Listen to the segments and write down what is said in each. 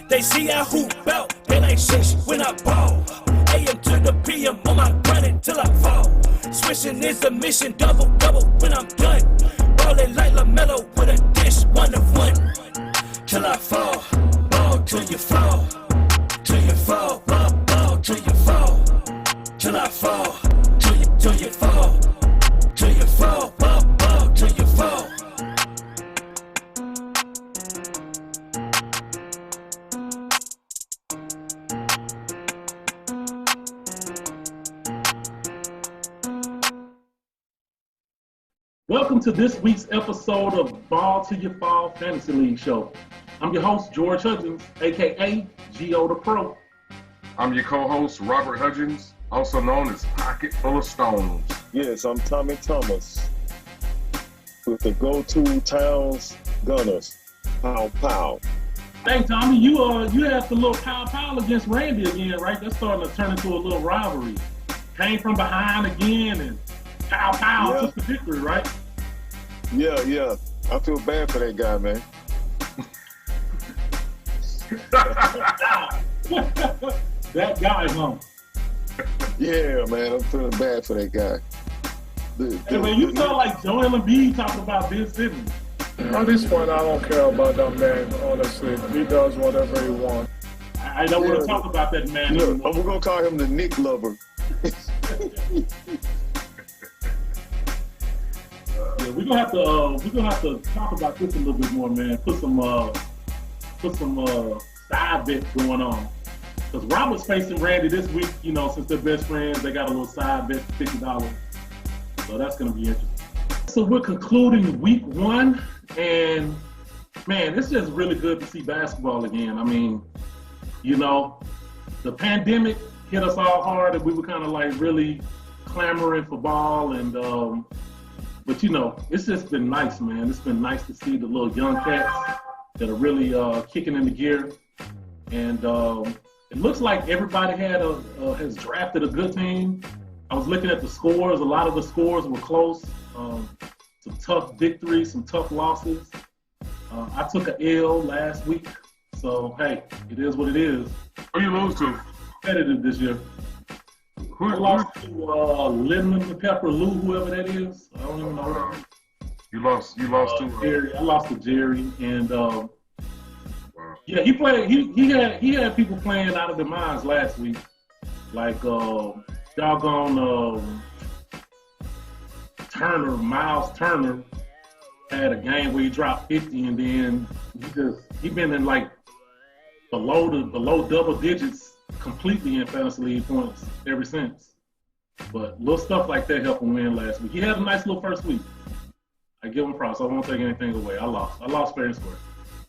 They see I hoop out, they like shit when I ball. AM to the PM on my grind till I fall. Switching is the mission, double when I'm done. Ballin' like LaMelo with a dish, 1 of 1. Till I fall, ball till you fall. Till you fall, ball till you fall. Till I fall, till you fall. Till you fall, ball till you fall. Welcome to this week's episode of BALL2UFALL Fantasy League Show. I'm your host, George Hudgens, a.k.a. G.O. the Pro. I'm your co-host, Robert Hudgens, also known as Pocket Full of Stones. Yes, I'm Tommy Thomas with the go-to Towns Gunners. Pow, pow. Hey, Tommy, you had the little pow against Randy again, right? That's starting to turn into a little rivalry. Came from behind again and pow, took the victory, right? Yeah. I feel bad for that guy, man. That guy, huh? Yeah, man, I'm feeling bad for that guy. Hey, man, you sound like Joel Embiid talking about Ben Simmons. At this point, I don't care about that man, honestly. He does whatever he wants. I don't want to talk about that man Look, anymore. we're going to call him the Nick Lover. Yeah, we're gonna have to talk about this a little bit more, man. Put some side bets going on. Because Robert's facing Randy this week, you know, since they're best friends, they got a little side bet for $50. So that's gonna be interesting. So we're concluding week 1, and man, it's just really good to see basketball again. I mean, you know, the pandemic hit us all hard, and we were kind of like really clamoring for ball, and but you know, it's just been nice, man. It's been nice to see the little young cats that are really kicking into gear. And it looks like everybody has drafted a good team. I was looking at the scores. A lot of the scores were close. Some tough victories, some tough losses. I took an L last week. So, hey, it is what it is. Who you lose to? Competitive this year. I lost to Lemon Pepper Lou, whoever that is. I don't even know who that is. You lost to Jerry. I lost to Jerry, and wow. yeah, he played. He had people playing out of their minds last week, like doggone Miles Turner had a game where he dropped 50, and then he been in like below double digits completely in fantasy league points ever since. But little stuff like that helped him win last week. He had a nice little first week. I give him props. I won't take anything away. I lost fair and square.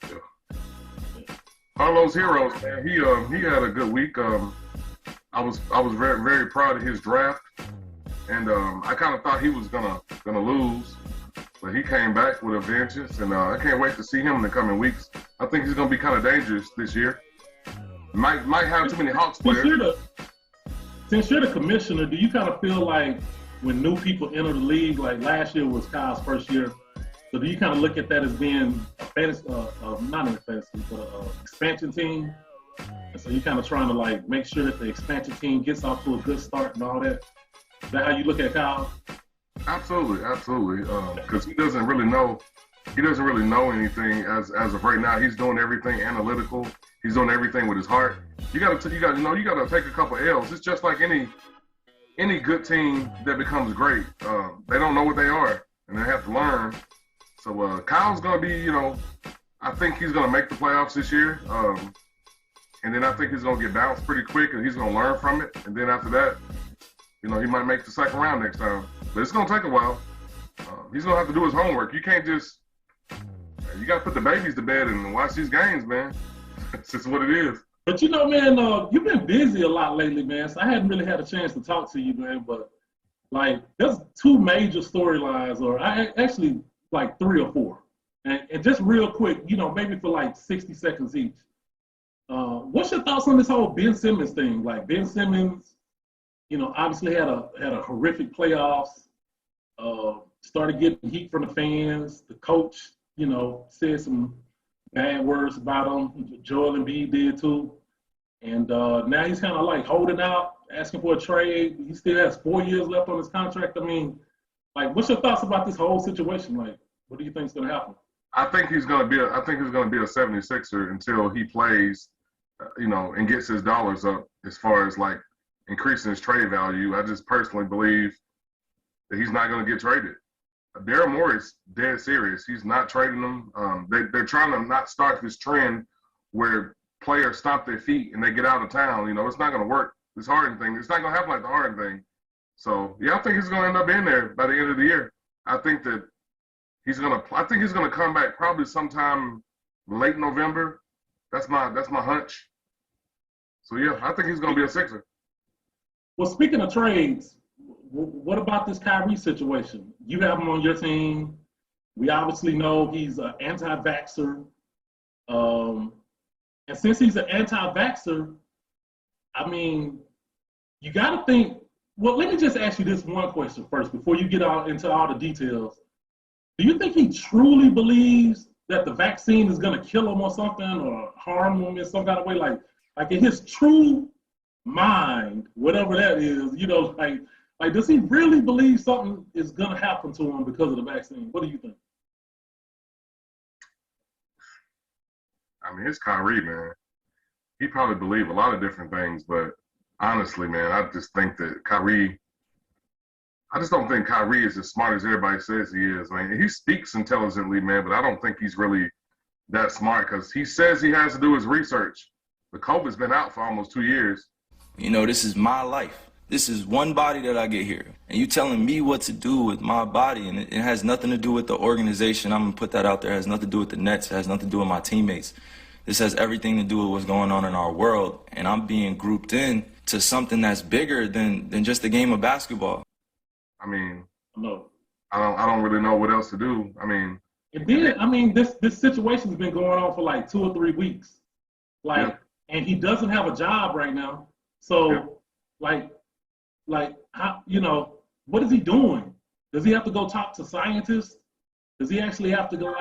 Yeah. Carlos Heroes, man, he had a good week. I was very, very proud of his draft, and I kind of thought he was gonna lose, but he came back with a vengeance, and I can't wait to see him in the coming weeks. I think he's gonna be kind of dangerous this year. Might have too many Hawks players. Since you're the commissioner, do you kind of feel like when new people enter the league, like last year was Kyle's first year, so do you kind of look at that as being a fantasy, not a fantasy, but an expansion team? And so you're kind of trying to like make sure that the expansion team gets off to a good start and all that. Is that how you look at Kyle? Absolutely. Because he doesn't really know anything as of right now. He's doing everything analytical. He's doing everything with his heart. You gotta take a couple L's. It's just like any good team that becomes great. They don't know what they are, and they have to learn. So Kyle's gonna be, I think he's gonna make the playoffs this year. And then I think he's gonna get bounced pretty quick, and he's gonna learn from it. And then after that, he might make the second round next time. But it's gonna take a while. He's gonna have to do his homework. You can't just. You gotta put the babies to bed and watch these games, man. It's just what it is. But man, you've been busy a lot lately, man. So I hadn't really had a chance to talk to you, man. But like, there's 2 major storylines, or actually like 3 or 4. And just real quick, maybe for like 60 seconds each. What's your thoughts on this whole Ben Simmons thing? Like Ben Simmons, obviously had a horrific playoffs. Started getting heat from the fans. The coach, said some bad words about him. Joel Embiid did too. And now he's kind of like holding out, asking for a trade. He still has 4 years left on his contract. I mean, like, what's your thoughts about this whole situation? Like, what do you think is going to happen? I think he's going to be a 76er until he plays, and gets his dollars up as far as like increasing his trade value. I just personally believe that he's not going to get traded. Daryl Morey is dead serious. He's not trading them. They're trying to not start this trend where players stomp their feet and they get out of town. It's not going to work. This Harden thing, it's not going to happen like the Harden thing. So, yeah, I think he's going to end up in there by the end of the year. I think he's going to come back probably sometime late November. That's my hunch. So, yeah, I think he's going to be a Sixer. Well, speaking of trades, what about this Kyrie situation? You have him on your team. We obviously know he's an anti-vaxxer. And since he's an anti-vaxxer, I mean, you got to think. Well, let me just ask you this one question first before you get into all the details. Do you think he truly believes that the vaccine is going to kill him or something, or harm him in some kind of way? Like in his true mind, whatever that is, like does he really believe something is going to happen to him because of the vaccine? What do you think? I mean, it's Kyrie, man. He probably believes a lot of different things, but honestly, man, I just think that I just don't think Kyrie is as smart as everybody says he is, man. He speaks intelligently, man, but I don't think he's really that smart because he says he has to do his research. The COVID's been out for almost 2 years. This is my life. This is one body that I get here. And you telling me what to do with my body, and it has nothing to do with the organization. I'm going to put that out there. It has nothing to do with the Nets. It has nothing to do with my teammates. This has everything to do with what's going on in our world, and I'm being grouped in to something that's bigger than just a game of basketball. I mean, No. I don't really know what else to do. I mean, and then this situation's been going on for like 2 or 3 weeks, and he doesn't have a job right now. So, how, what is he doing? Does he have to go talk to scientists? Does he actually have to go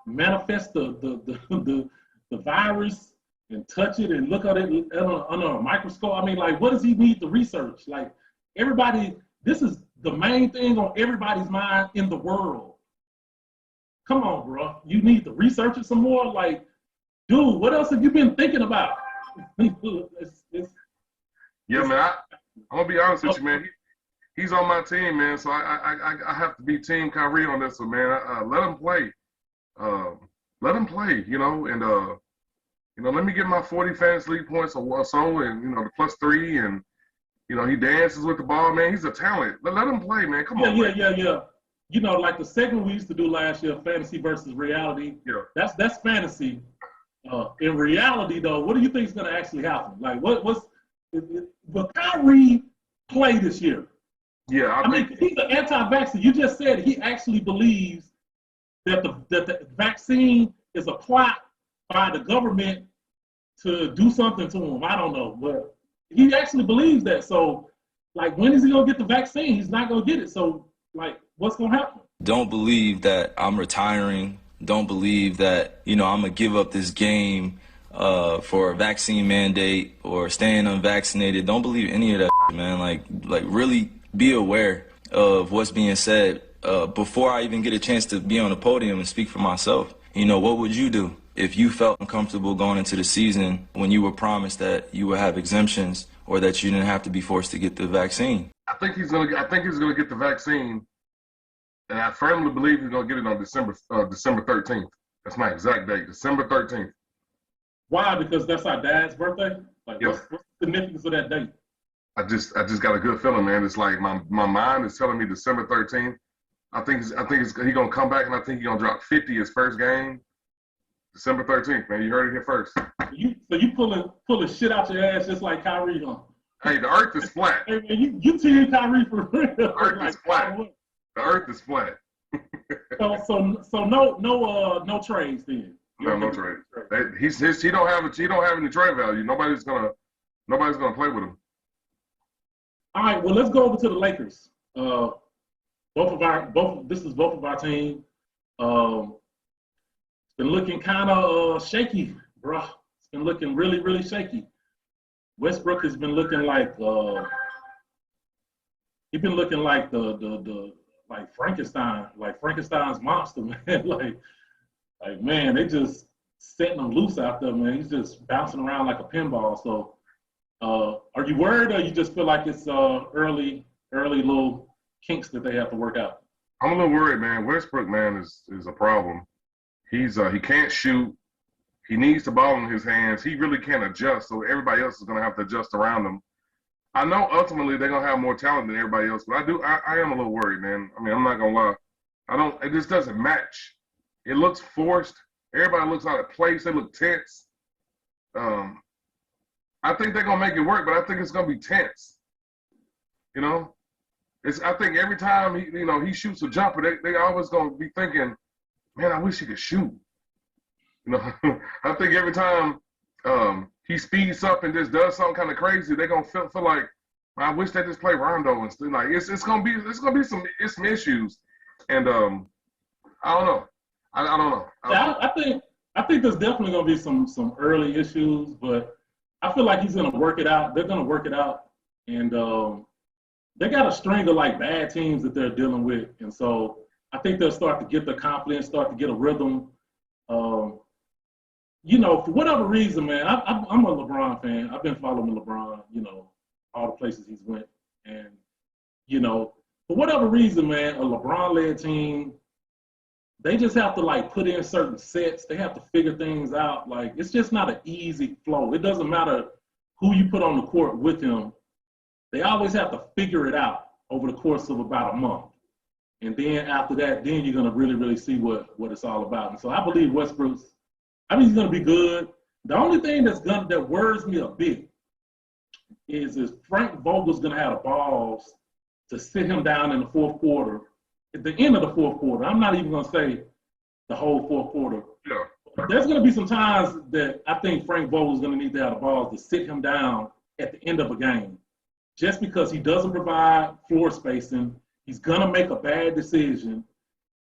manifest the virus and touch it and look at it under a microscope? I mean, what does he need to research? This is the main thing on everybody's mind in the world. Come on, bro. You need to research it some more. Dude, what else have you been thinking about? Yeah, man, I'm going to be honest with you, man. He's on my team, man, so I have to be Team Kyrie on this one, man. Let him play. Let him play, and let me get my 40 fantasy league points or so, and the +3, and he dances with the ball, man. He's a talent. Let him play, man. Come on. Yeah. Like the segment we used to do last year, fantasy versus reality. Yeah. That's fantasy. In reality, though, what do you think is going to actually happen? Will Kyrie play this year? Yeah, I mean, he's an anti-vaccine. You just said he actually believes that the vaccine is a plot by the government to do something to him. I don't know, but he actually believes that. So, when is he gonna get the vaccine? He's not gonna get it. So, what's gonna happen? Don't believe that I'm retiring. Don't believe that, I'm gonna give up this game for a vaccine mandate or staying unvaccinated. Don't believe any of that, man. Really be aware of what's being said before I even get a chance to be on the podium and speak for myself. What would you do if you felt uncomfortable going into the season when you were promised that you would have exemptions or that you didn't have to be forced to get the vaccine? I think he's gonna get the vaccine, and I firmly believe he's gonna get it on December 13th. That's my exact date, December 13th. Why? Because that's our dad's birthday. What's the significance of that date? I just got a good feeling, man. It's like my mind is telling me December 13th. I think he's gonna come back, and I think he's gonna drop 50 his first game. December 13th, man. You heard it here first. So you pulling shit out your ass just like Kyrie, huh? Hey, the earth is flat. Hey, man, you team Kyrie for real. The earth is flat. The earth is flat. So no trades then. No trades. He don't have any trade value. Nobody's gonna play with him. All right, well, let's go over to the Lakers. This is both of our team. been looking kind of shaky, bro. It's been looking really, really shaky. Westbrook has been looking like he's been looking like the like Frankenstein's monster, man. like man, they just setting him loose out there, man. He's just bouncing around like a pinball. So, are you worried, or you just feel like it's early little kinks that they have to work out? I'm a little worried, man. Westbrook, man, is a problem. He can't shoot. He needs the ball in his hands. He really can't adjust, so everybody else is going to have to adjust around him. I know ultimately they're going to have more talent than everybody else, but I am a little worried, man. I mean, I'm not going to lie. It just doesn't match. It looks forced. Everybody looks out of place. They look tense. I think they're going to make it work, but I think it's going to be tense. You know? I think every time he shoots a jumper, they always going to be thinking, man, I wish he could shoot. You know, I think every time he speeds up and just does something kind of crazy, they're gonna feel like, I wish they just play Rondo and stuff. Like it's gonna be some issues, and I don't know. I don't know. I think there's definitely gonna be some early issues, but I feel like he's gonna work it out. They're gonna work it out, and they got a string of like bad teams that they're dealing with, and so I think they'll start to get the confidence, start to get a rhythm. You know, for whatever reason, man, I'm a LeBron fan. I've been following LeBron, you know, all the places he's went. And, you know, for whatever reason, man, a LeBron-led team, they just have to, like, put in certain sets. They have to figure things out. Like, it's just not an easy flow. It doesn't matter who you put on the court with him. They always have to figure it out over the course of about a month. And then after that, then you're going to really, really see what it's all about. And so I believe Westbrook's, he's going to be good. The only thing that worries me a bit is Frank Vogel's going to have the balls to sit him down in the fourth quarter, at the end of the fourth quarter. I'm not even going to say the whole fourth quarter. Yeah. But there's going to be some times that I think Frank Vogel's going to need to have the balls to sit him down at the end of a game, just because he doesn't provide floor spacing. He's going to make a bad decision,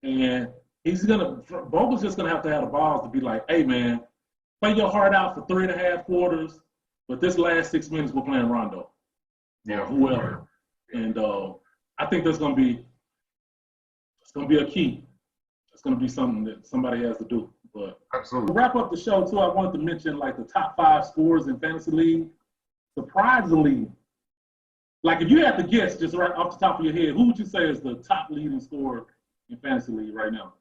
and Vogel's just going to have the balls to be like, hey, man, play your heart out for 3.5 quarters, but this last 6 minutes we're playing Rondo. Yeah. Whoever. And I think it's going to be a key. It's going to be something that somebody has to do. But absolutely. To wrap up the show, too, I wanted to mention, like, the top 5 scorers in Fantasy League. Surprisingly, like, if you had to guess just right off the top of your head, who would you say is the top leading scorer in Fantasy League right now?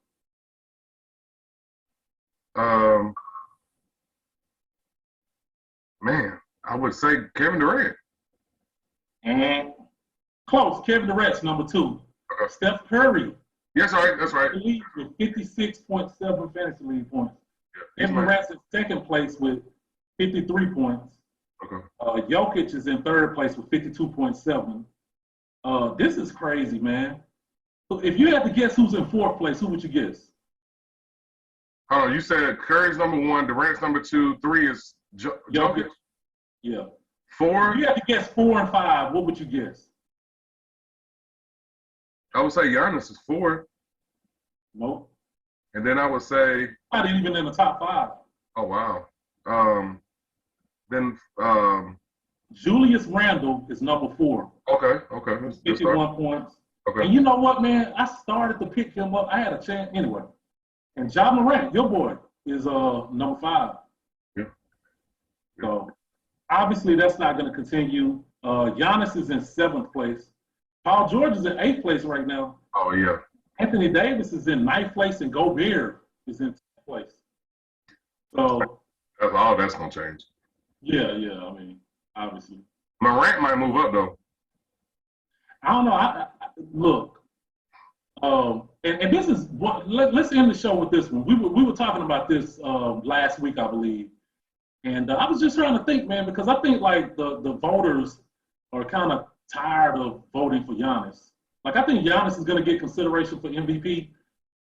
Man, I would say Kevin Durant. And close. Kevin Durant's number 2. Okay. Steph Curry. Yes, that's right. Leads with 56.7 Fantasy League points. Yeah, Kevin Durant's in second place with 53 points. Okay. Jokic is in third place with 52.7. This is crazy, man. So if you had to guess who's in fourth place, who would you guess? Oh, you said Curry's number 1, Durant's number 2, 3 is Jokic? Yeah. 4? If you had to guess 4 and 5, what would you guess? I would say Giannis is 4. Nope. And then I would say Not even in the top 5. Oh wow. Then Julius Randle is number 4. Okay. 51 points. Okay. And you know what, man? I started to pick him up. I had a chance anyway. And Ja Morant, your boy, is number 5. Yeah. So obviously that's not going to continue. Giannis is in 7th place. Paul George is in 8th place right now. Oh yeah. Anthony Davis is in 9th place, and Gobert is in 10th place. So that's gonna change. Yeah. I mean, obviously. Morant might move up though. I don't know. I look. And this is what. Let's end the show with this one. We were talking about this last week, I believe, and I was just trying to think, man, because I think like the voters are kind of tired of voting for Giannis. Like, I think Giannis is going to get consideration for MVP,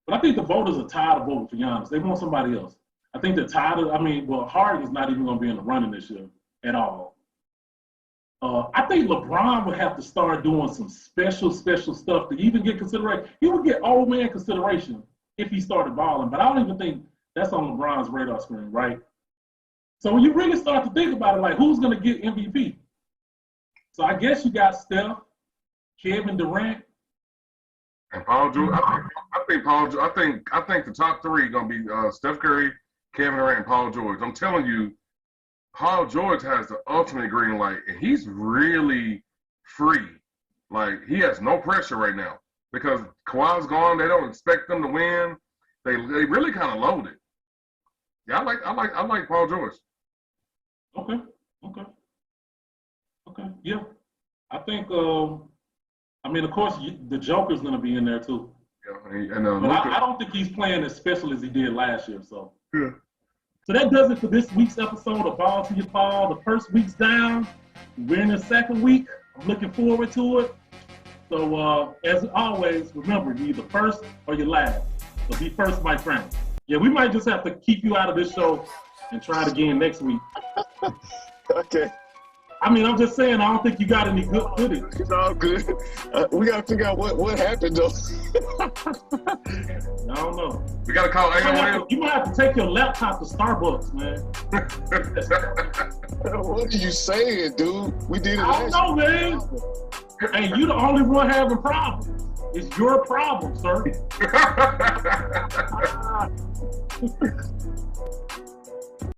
but I think the voters are tired of voting for Giannis. They want somebody else. I think they're tired of, Harden is not even going to be in the running this year at all. I think LeBron would have to start doing some special stuff to even get consideration. He would get old man consideration if he started balling, but I don't even think That's on LeBron's radar screen, right? So when you really start to think about it, like who's going to get MVP? So I guess you got Steph, Kevin Durant, and Paul George. I think Paul. I think the top three gonna be Steph Curry, Kevin Durant, and Paul George. I'm telling you, Paul George has the ultimate green light, and he's really free. Like he has no pressure right now because Kawhi's gone. They don't expect them to win. They really kind of loaded. Yeah, I like Paul George. Okay. Yeah, I think. I mean, of course, the Joker's going to be in there too. Yeah, and but I don't think he's playing as special as he did last year. So. Yeah. So that does it for this week's episode of Ball to Your Fall. The first week's down. We're in the second week. I'm looking forward to it. So as always, remember, you're either first or you're last. So be first, my friend. Yeah, we might just have to keep you out of this show and try it again next week. Okay. I mean, I'm just saying, I don't think you got any good footage. It's all good. We got to figure out what happened, though. I don't know. We got to call AOL. You might have to take your laptop to Starbucks, man. What are you saying, dude? We did it I don't know, man. Hey, you the only one having problems. It's your problem, sir.